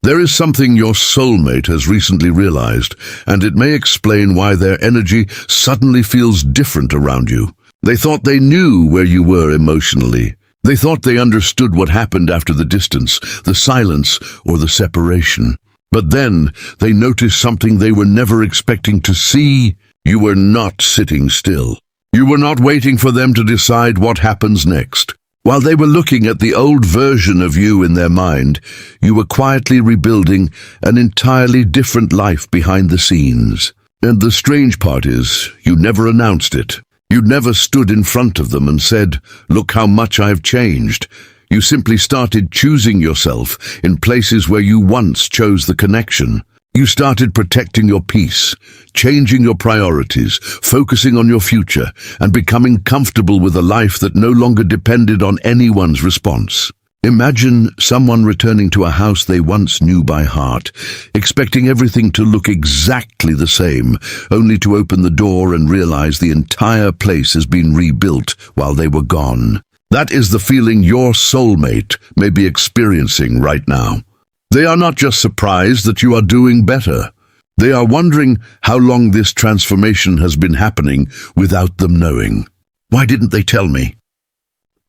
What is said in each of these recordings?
There is something your soulmate has recently realized, and it may explain why their energy suddenly feels different around you. They thought they knew where you were emotionally. They thought they understood what happened after the distance, the silence, or the separation. But then they noticed something they were never expecting to see. You were not sitting still. You were not waiting for them to decide what happens next. While they were looking at the old version of you in their mind, you were quietly rebuilding an entirely different life behind the scenes. And the strange part is, you never announced it. You never stood in front of them and said, "Look how much I've changed." You simply started choosing yourself in places where you once chose the connection. You started protecting your peace, changing your priorities, focusing on your future, and becoming comfortable with a life that no longer depended on anyone's response. Imagine someone returning to a house they once knew by heart, expecting everything to look exactly the same, only to open the door and realize the entire place has been rebuilt while they were gone. That is the feeling your soulmate may be experiencing right now. They are not just surprised that you are doing better. They are wondering how long this transformation has been happening without them knowing. Why didn't they tell me?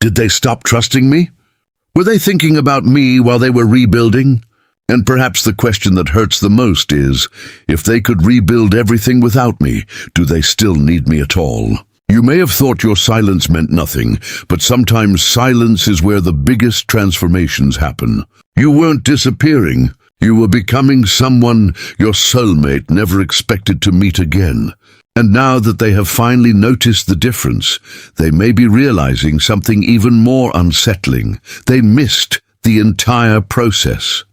Did they stop trusting me? Were they thinking about me while they were rebuilding? And perhaps the question that hurts the most is, if they could rebuild everything without me, do they still need me at all? You may have thought your silence meant nothing, but sometimes silence is where the biggest transformations happen. You weren't disappearing. You were becoming someone your soulmate never expected to meet again. And now that they have finally noticed the difference, they may be realizing something even more unsettling. They missed the entire process.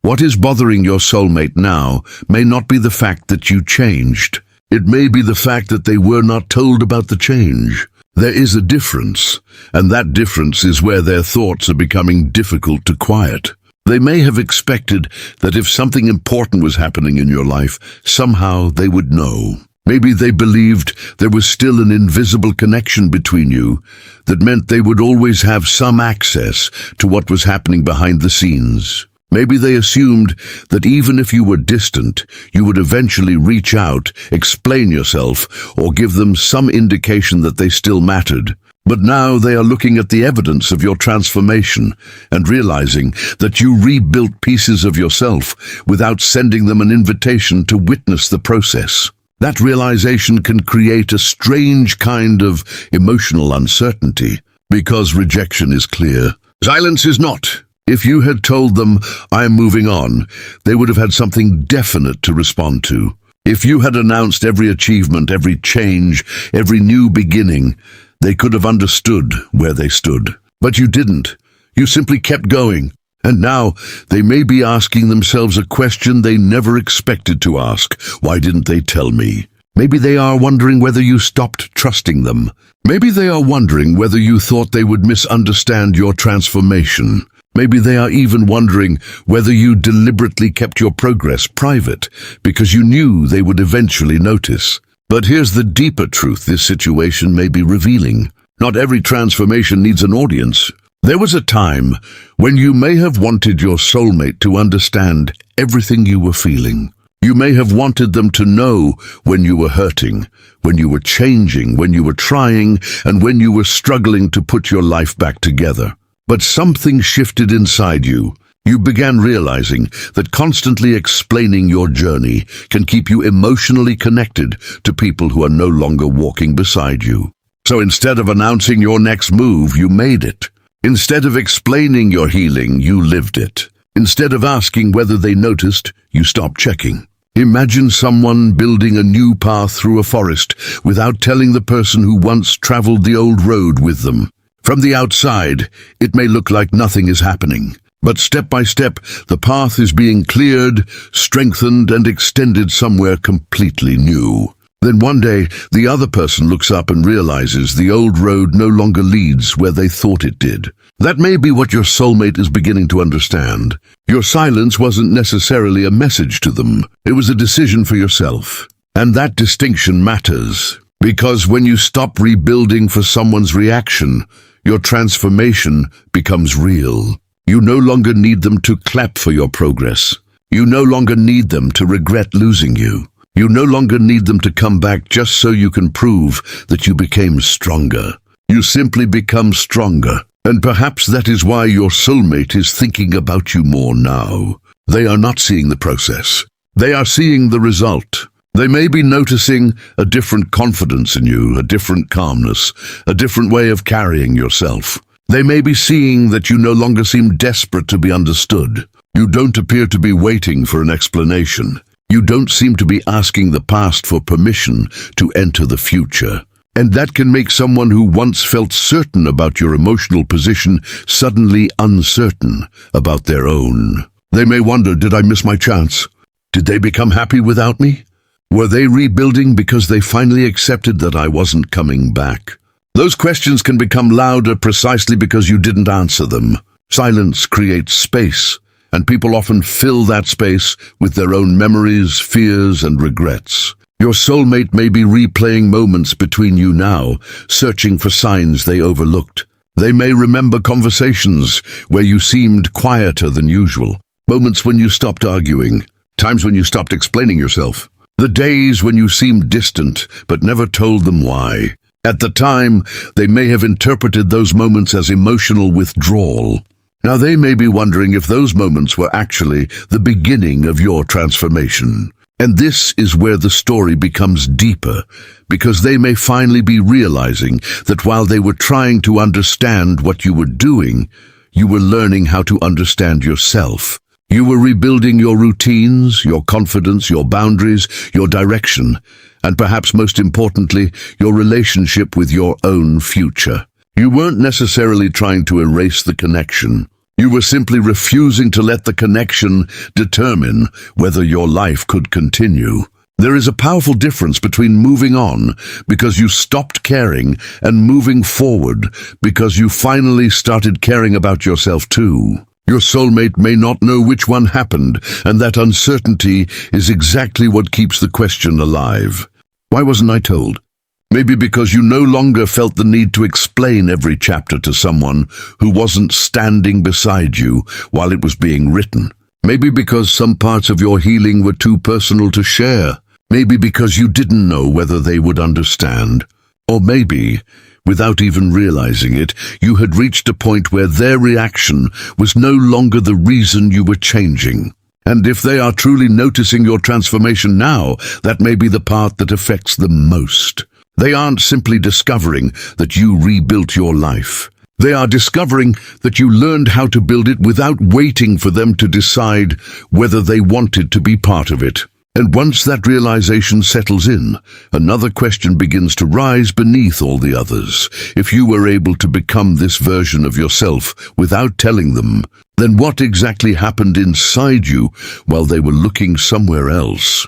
What is bothering your soulmate now may not be the fact that you changed. It may be the fact that they were not told about the change. There is a difference, and that difference is where their thoughts are becoming difficult to quiet. They may have expected that if something important was happening in your life, somehow they would know. Maybe they believed there was still an invisible connection between you that meant they would always have some access to what was happening behind the scenes. Maybe they assumed that even if you were distant, you would eventually reach out, explain yourself, or give them some indication that they still mattered. But now they are looking at the evidence of your transformation and realizing that you rebuilt pieces of yourself without sending them an invitation to witness the process. That realization can create a strange kind of emotional uncertainty, because rejection is clear. Silence is not. If you had told them, "I am moving on," they would have had something definite to respond to. If you had announced every achievement, every change, every new beginning, they could have understood where they stood. But you didn't. You simply kept going. And now they may be asking themselves a question they never expected to ask. Why didn't they tell me? Maybe they are wondering whether you stopped trusting them. Maybe they are wondering whether you thought they would misunderstand your transformation. Maybe they are even wondering whether you deliberately kept your progress private because you knew they would eventually notice. But here's the deeper truth this situation may be revealing. Not every transformation needs an audience. There was a time when you may have wanted your soulmate to understand everything you were feeling. You may have wanted them to know when you were hurting, when you were changing, when you were trying, and when you were struggling to put your life back together. But something shifted inside you. You began realizing that constantly explaining your journey can keep you emotionally connected to people who are no longer walking beside you. So instead of announcing your next move, you made it. Instead of explaining your healing, you lived it. Instead of asking whether they noticed, you stopped checking. Imagine someone building a new path through a forest without telling the person who once traveled the old road with them. From the outside, it may look like nothing is happening, but step by step, the path is being cleared, strengthened, and extended somewhere completely new. Then one day, the other person looks up and realizes the old road no longer leads where they thought it did. That may be what your soulmate is beginning to understand. Your silence wasn't necessarily a message to them. It was a decision for yourself. And that distinction matters, because when you stop rebuilding for someone's reaction, your transformation becomes real. You no longer need them to clap for your progress. You no longer need them to regret losing you. You no longer need them to come back just so you can prove that you became stronger. You simply become stronger. And perhaps that is why your soulmate is thinking about you more now. They are not seeing the process. They are seeing the result. They may be noticing a different confidence in you, a different calmness, a different way of carrying yourself. They may be seeing that you no longer seem desperate to be understood. You don't appear to be waiting for an explanation. You don't seem to be asking the past for permission to enter the future. And that can make someone who once felt certain about your emotional position suddenly uncertain about their own. They may wonder, did I miss my chance? Did they become happy without me? Were they rebuilding because they finally accepted that I wasn't coming back? Those questions can become louder precisely because you didn't answer them. Silence creates space, and people often fill that space with their own memories, fears, and regrets. Your soulmate may be replaying moments between you now, searching for signs they overlooked. They may remember conversations where you seemed quieter than usual, moments when you stopped arguing, times when you stopped explaining yourself, the days when you seemed distant but never told them why. At the time, they may have interpreted those moments as emotional withdrawal. Now they may be wondering if those moments were actually the beginning of your transformation. And this is where the story becomes deeper, because they may finally be realizing that while they were trying to understand what you were doing, you were learning how to understand yourself. You were rebuilding your routines, your confidence, your boundaries, your direction, and perhaps most importantly, your relationship with your own future. You weren't necessarily trying to erase the connection. You were simply refusing to let the connection determine whether your life could continue. There is a powerful difference between moving on because you stopped caring and moving forward because you finally started caring about yourself too. Your soulmate may not know which one happened, and that uncertainty is exactly what keeps the question alive. Why wasn't I told? Maybe because you no longer felt the need to explain every chapter to someone who wasn't standing beside you while it was being written. Maybe because some parts of your healing were too personal to share. Maybe because you didn't know whether they would understand. Or maybe, without even realizing it, you had reached a point where their reaction was no longer the reason you were changing. And if they are truly noticing your transformation now, that may be the part that affects them most. They aren't simply discovering that you rebuilt your life. They are discovering that you learned how to build it without waiting for them to decide whether they wanted to be part of it. And once that realization settles in, another question begins to rise beneath all the others. If you were able to become this version of yourself without telling them, then what exactly happened inside you while they were looking somewhere else?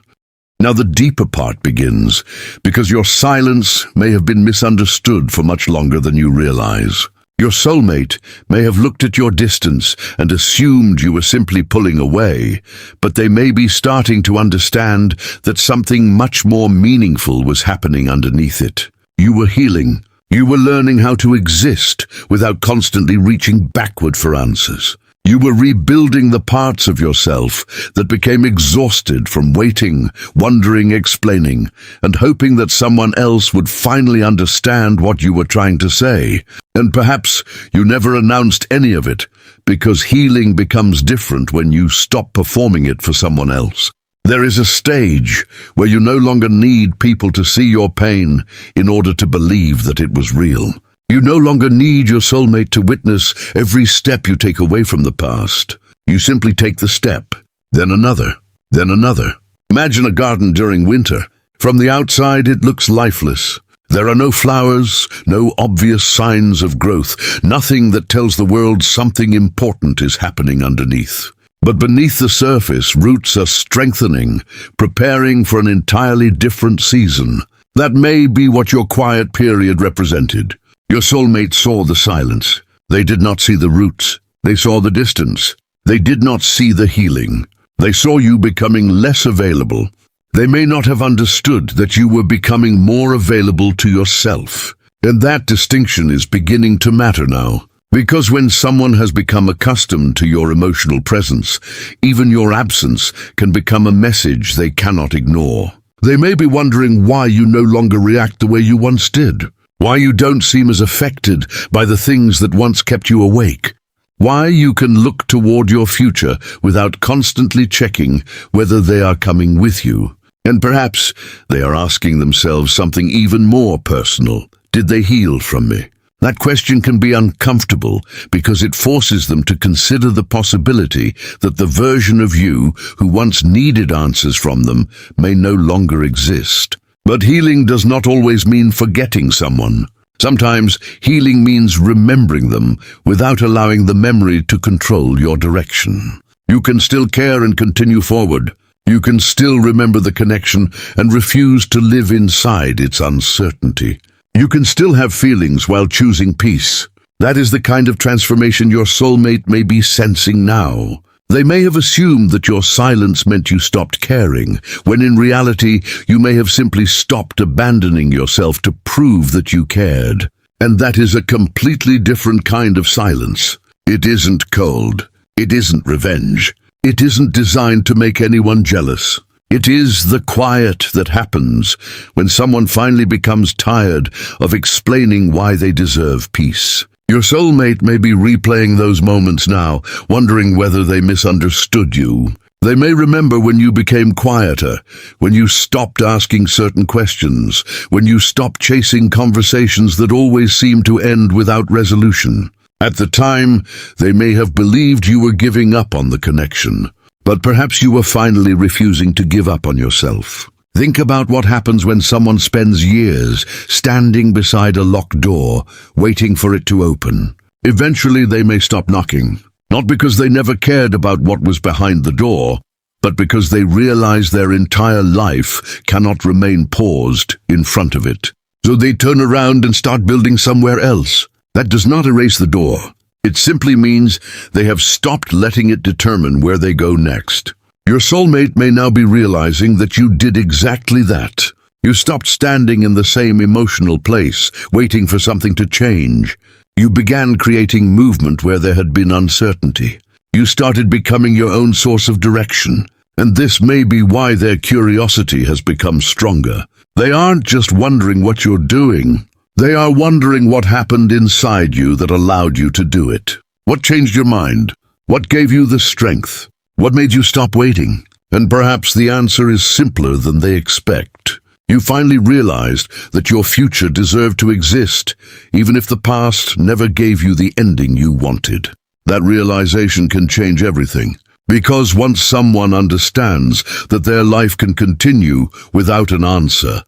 Now the deeper part begins, because your silence may have been misunderstood for much longer than you realize. Your soulmate may have looked at your distance and assumed you were simply pulling away, but they may be starting to understand that something much more meaningful was happening underneath it. You were healing. You were learning how to exist without constantly reaching backward for answers. You were rebuilding the parts of yourself that became exhausted from waiting, wondering, explaining, and hoping that someone else would finally understand what you were trying to say. And perhaps you never announced any of it, because healing becomes different when you stop performing it for someone else. There is a stage where you no longer need people to see your pain in order to believe that it was real. You no longer need your soulmate to witness every step you take away from the past. You simply take the step, then another, then another. Imagine a garden during winter. From the outside, it looks lifeless. There are no flowers, no obvious signs of growth, nothing that tells the world something important is happening underneath. But beneath the surface, roots are strengthening, preparing for an entirely different season. That may be what your quiet period represented. Your soulmate saw the silence. They did not see the roots. They saw the distance. They did not see the healing. They saw you becoming less available. They may not have understood that you were becoming more available to yourself. And that distinction is beginning to matter now. Because when someone has become accustomed to your emotional presence, even your absence can become a message they cannot ignore. They may be wondering why you no longer react the way you once did, why you don't seem as affected by the things that once kept you awake, why you can look toward your future without constantly checking whether they are coming with you. And perhaps they are asking themselves something even more personal. Did they heal from me? That question can be uncomfortable because it forces them to consider the possibility that the version of you who once needed answers from them may no longer exist. But healing does not always mean forgetting someone. Sometimes healing means remembering them without allowing the memory to control your direction. You can still care and continue forward. You can still remember the connection and refuse to live inside its uncertainty. You can still have feelings while choosing peace. That is the kind of transformation your soulmate may be sensing now. They may have assumed that your silence meant you stopped caring, when in reality you may have simply stopped abandoning yourself to prove that you cared. And that is a completely different kind of silence. It isn't cold. It isn't revenge. It isn't designed to make anyone jealous. It is the quiet that happens when someone finally becomes tired of explaining why they deserve peace. Your soulmate may be replaying those moments now, wondering whether they misunderstood you. They may remember when you became quieter, when you stopped asking certain questions, when you stopped chasing conversations that always seemed to end without resolution. At the time, they may have believed you were giving up on the connection. But perhaps you were finally refusing to give up on yourself. Think about what happens when someone spends years standing beside a locked door, waiting for it to open. Eventually they may stop knocking, not because they never cared about what was behind the door, but because they realize their entire life cannot remain paused in front of it. So they turn around and start building somewhere else. That does not erase the door. It simply means they have stopped letting it determine where they go next. Your soulmate may now be realizing that you did exactly that. You stopped standing in the same emotional place, waiting for something to change. You began creating movement where there had been uncertainty. You started becoming your own source of direction. And this may be why their curiosity has become stronger. They aren't just wondering what you're doing. They are wondering what happened inside you that allowed you to do it. What changed your mind? What gave you the strength? What made you stop waiting? And perhaps the answer is simpler than they expect. You finally realized that your future deserved to exist, even if the past never gave you the ending you wanted. That realization can change everything. Because once someone understands that their life can continue without an answer,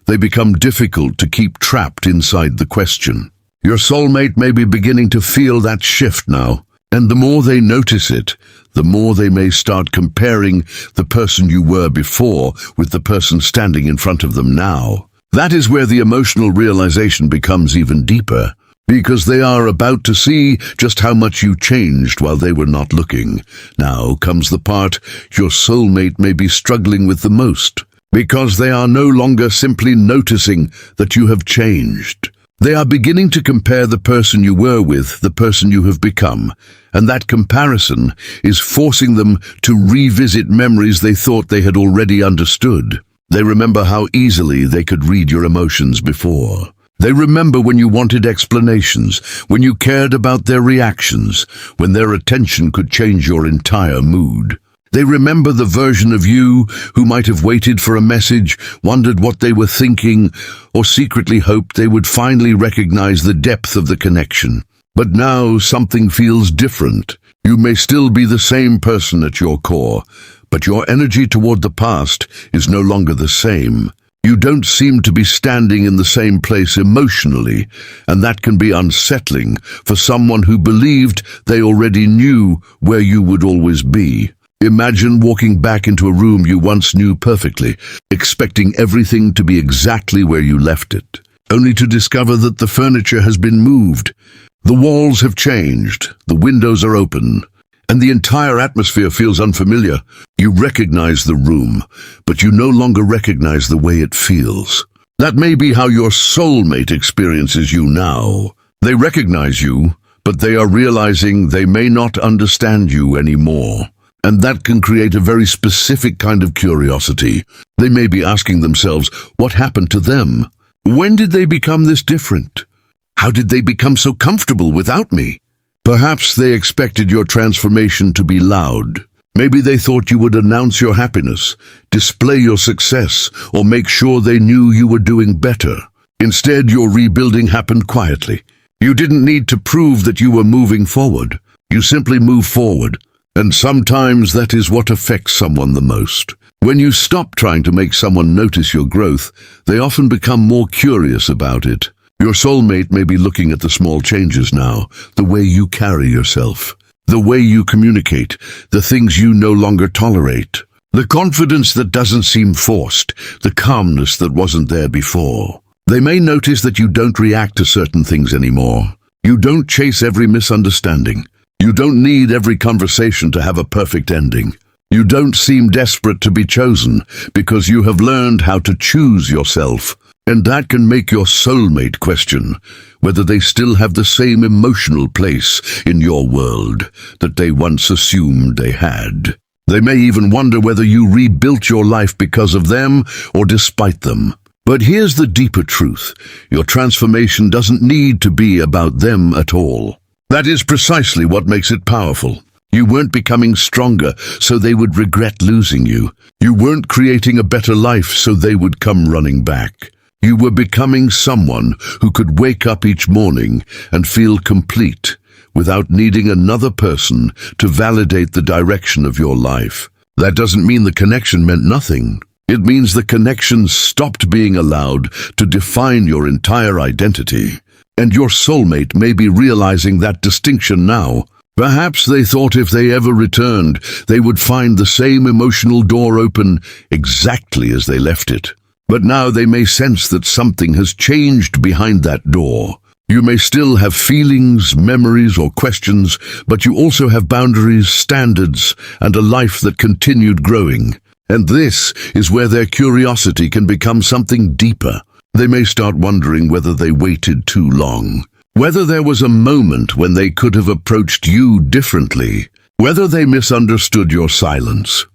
they become difficult to keep trapped inside the question. Your soulmate may be beginning to feel that shift now, and the more they notice it, the more they may start comparing the person you were before with the person standing in front of them now. That is where the emotional realization becomes even deeper, because they are about to see just how much you changed while they were not looking. Now comes the part your soulmate may be struggling with the most. Because they are no longer simply noticing that you have changed. They are beginning to compare the person you were with the person you have become, and that comparison is forcing them to revisit memories they thought they had already understood. They remember how easily they could read your emotions before. They remember when you wanted explanations, when you cared about their reactions, when their attention could change your entire mood. They remember the version of you who might have waited for a message, wondered what they were thinking, or secretly hoped they would finally recognize the depth of the connection. But now something feels different. You may still be the same person at your core, but your energy toward the past is no longer the same. You don't seem to be standing in the same place emotionally, and that can be unsettling for someone who believed they already knew where you would always be. Imagine walking back into a room you once knew perfectly, expecting everything to be exactly where you left it, only to discover that the furniture has been moved, the walls have changed, the windows are open, and the entire atmosphere feels unfamiliar. You recognize the room, but you no longer recognize the way it feels. That may be how your soulmate experiences you now. They recognize you, but they are realizing they may not understand you anymore. And that can create a very specific kind of curiosity. They may be asking themselves, what happened to them? When did they become this different? How did they become so comfortable without me? Perhaps they expected your transformation to be loud. Maybe they thought you would announce your happiness, display your success, or make sure they knew you were doing better. Instead, your rebuilding happened quietly. You didn't need to prove that you were moving forward. You simply move forward. And sometimes that is what affects someone the most. When you stop trying to make someone notice your growth, they often become more curious about it. Your soulmate may be looking at the small changes now, the way you carry yourself, the way you communicate, the things you no longer tolerate, the confidence that doesn't seem forced, the calmness that wasn't there before. They may notice that you don't react to certain things anymore. You don't chase every misunderstanding. You don't need every conversation to have a perfect ending. You don't seem desperate to be chosen because you have learned how to choose yourself. And that can make your soulmate question whether they still have the same emotional place in your world that they once assumed they had. They may even wonder whether you rebuilt your life because of them or despite them. But here's the deeper truth. Your transformation doesn't need to be about them at all. That is precisely what makes it powerful. You weren't becoming stronger so they would regret losing you. You weren't creating a better life so they would come running back. You were becoming someone who could wake up each morning and feel complete without needing another person to validate the direction of your life. That doesn't mean the connection meant nothing. It means the connection stopped being allowed to define your entire identity. And your soulmate may be realizing that distinction now. Perhaps they thought if they ever returned, they would find the same emotional door open exactly as they left it. But now they may sense that something has changed behind that door. You may still have feelings, memories, or questions, but you also have boundaries, standards, and a life that continued growing. And this is where their curiosity can become something deeper. They may start wondering whether they waited too long, whether there was a moment when they could have approached you differently, whether they misunderstood your silence,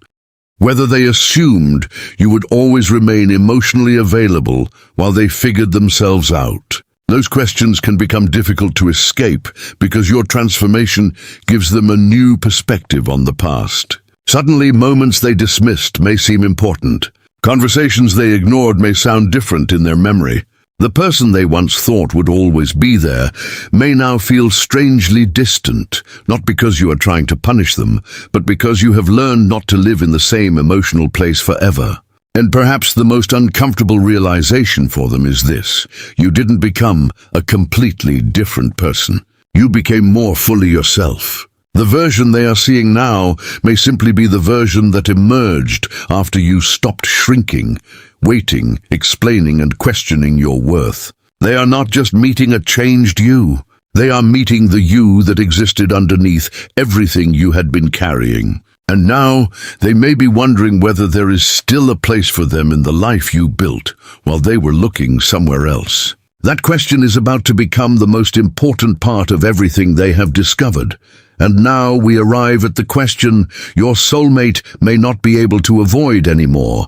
whether they assumed you would always remain emotionally available while they figured themselves out. Those questions can become difficult to escape because your transformation gives them a new perspective on the past. Suddenly, moments they dismissed may seem important. Conversations they ignored may sound different in their memory. The person they once thought would always be there may now feel strangely distant, not because you are trying to punish them, but because you have learned not to live in the same emotional place forever. And perhaps the most uncomfortable realization for them is this: you didn't become a completely different person. You became more fully yourself. The version they are seeing now may simply be the version that emerged after you stopped shrinking, waiting, explaining, and questioning your worth. They are not just meeting a changed you. They are meeting the you that existed underneath everything you had been carrying. And now they may be wondering whether there is still a place for them in the life you built while they were looking somewhere else. That question is about to become the most important part of everything they have discovered. And now we arrive at the question your soulmate may not be able to avoid anymore.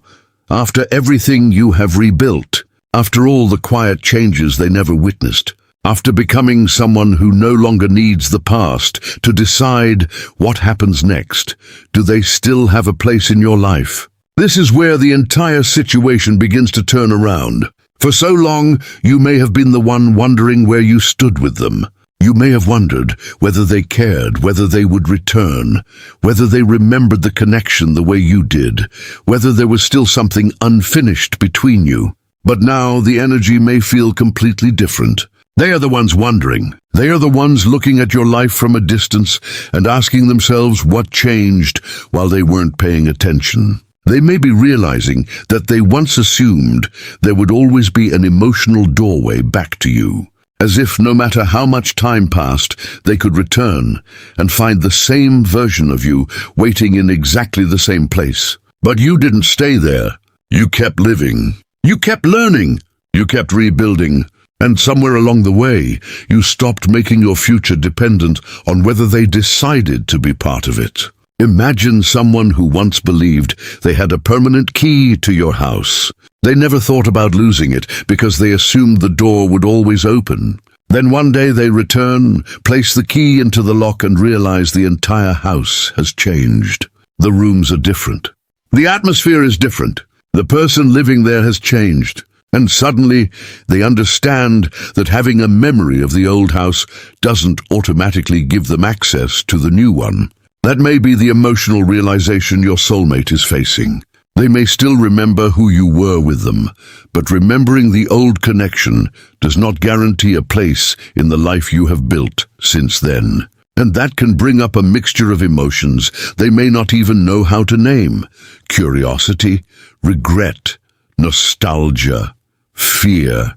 After everything you have rebuilt, after all the quiet changes they never witnessed, after becoming someone who no longer needs the past to decide what happens next, do they still have a place in your life? This is where the entire situation begins to turn around. For so long, you may have been the one wondering where you stood with them. You may have wondered whether they cared, whether they would return, whether they remembered the connection the way you did, whether there was still something unfinished between you. But now the energy may feel completely different. They are the ones wondering. They are the ones looking at your life from a distance and asking themselves what changed while they weren't paying attention. They may be realizing that they once assumed there would always be an emotional doorway back to you, as if no matter how much time passed, they could return and find the same version of you waiting in exactly the same place. But you didn't stay there. You kept living. You kept learning. You kept rebuilding. And somewhere along the way, you stopped making your future dependent on whether they decided to be part of it. Imagine someone who once believed they had a permanent key to your house. They never thought about losing it because they assumed the door would always open. Then one day they return, place the key into the lock and realize the entire house has changed. The rooms are different. The atmosphere is different. The person living there has changed. And suddenly they understand that having a memory of the old house doesn't automatically give them access to the new one. That may be the emotional realization your soulmate is facing. They may still remember who you were with them, but remembering the old connection does not guarantee a place in the life you have built since then. And that can bring up a mixture of emotions they may not even know how to name: curiosity, regret, nostalgia, fear,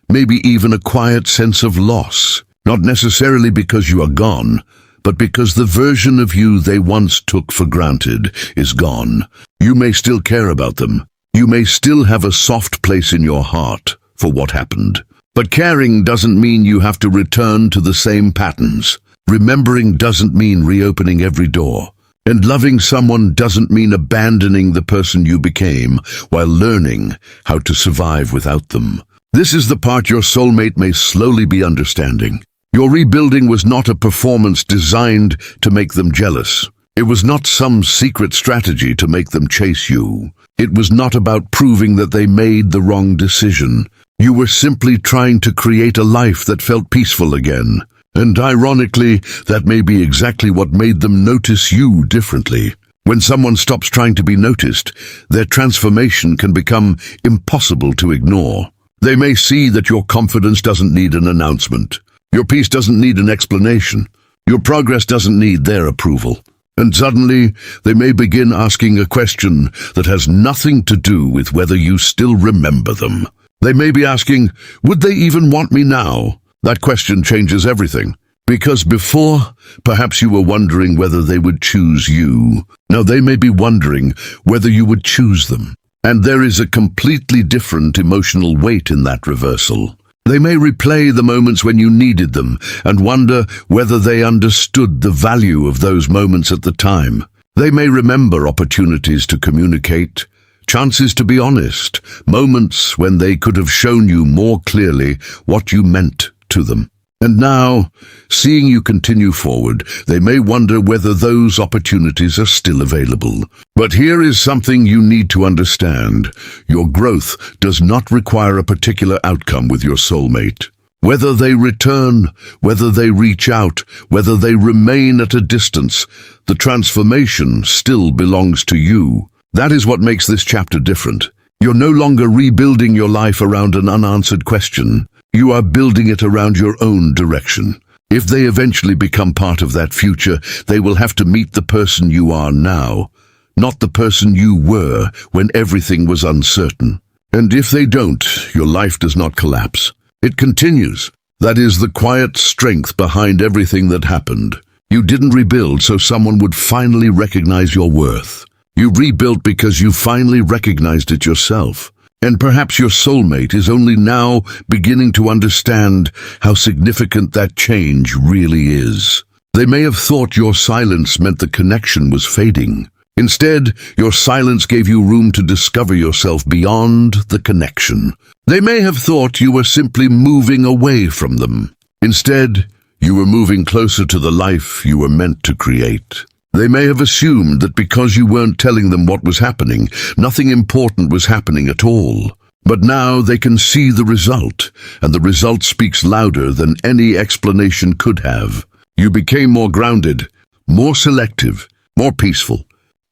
maybe even a quiet sense of loss, not necessarily because you are gone, but because the version of you they once took for granted is gone. You may still care about them. You may still have a soft place in your heart for what happened. But caring doesn't mean you have to return to the same patterns. Remembering doesn't mean reopening every door. And loving someone doesn't mean abandoning the person you became while learning how to survive without them. This is the part your soulmate may slowly be understanding. Your rebuilding was not a performance designed to make them jealous. It was not some secret strategy to make them chase you. It was not about proving that they made the wrong decision. You were simply trying to create a life that felt peaceful again. And ironically, that may be exactly what made them notice you differently. When someone stops trying to be noticed, their transformation can become impossible to ignore. They may see that your confidence doesn't need an announcement. Your peace doesn't need an explanation. Your progress doesn't need their approval. And suddenly, they may begin asking a question that has nothing to do with whether you still remember them. They may be asking, would they even want me now? That question changes everything. Because before, perhaps you were wondering whether they would choose you. Now they may be wondering whether you would choose them. And there is a completely different emotional weight in that reversal. They may replay the moments when you needed them and wonder whether they understood the value of those moments at the time. They may remember opportunities to communicate, chances to be honest, moments when they could have shown you more clearly what you meant to them. And now, seeing you continue forward, they may wonder whether those opportunities are still available. But here is something you need to understand. Your growth does not require a particular outcome with your soulmate. Whether they return, whether they reach out, whether they remain at a distance, the transformation still belongs to you. That is what makes this chapter different. You're no longer rebuilding your life around an unanswered question. You are building it around your own direction. If they eventually become part of that future, they will have to meet the person you are now, not the person you were when everything was uncertain. And if they don't, your life does not collapse. It continues. That is the quiet strength behind everything that happened. You didn't rebuild so someone would finally recognize your worth. You rebuilt because you finally recognized it yourself. And perhaps your soulmate is only now beginning to understand how significant that change really is. They may have thought your silence meant the connection was fading. Instead, your silence gave you room to discover yourself beyond the connection. They may have thought you were simply moving away from them. Instead, you were moving closer to the life you were meant to create. They may have assumed that because you weren't telling them what was happening, nothing important was happening at all. But now they can see the result, and the result speaks louder than any explanation could have. You became more grounded, more selective, more peaceful,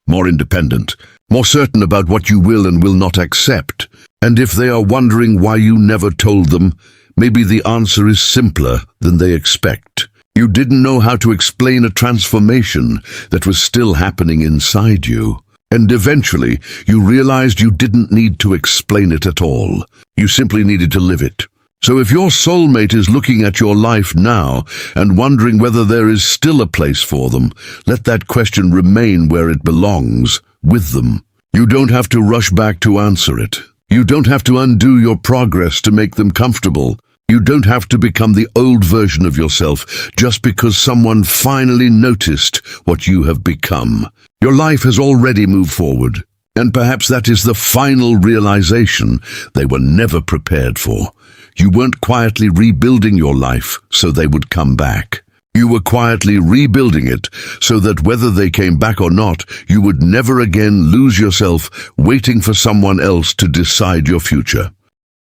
more independent, more certain about what you will and will not accept. And if they are wondering why you never told them, maybe the answer is simpler than they expect. You didn't know how to explain a transformation that was still happening inside you. And eventually, you realized you didn't need to explain it at all. You simply needed to live it. So if your soulmate is looking at your life now and wondering whether there is still a place for them, let that question remain where it belongs, with them. You don't have to rush back to answer it. You don't have to undo your progress to make them comfortable. You don't have to become the old version of yourself just because someone finally noticed what you have become. Your life has already moved forward, and perhaps that is the final realization they were never prepared for. You weren't quietly rebuilding your life so they would come back. You were quietly rebuilding it so that whether they came back or not, you would never again lose yourself waiting for someone else to decide your future.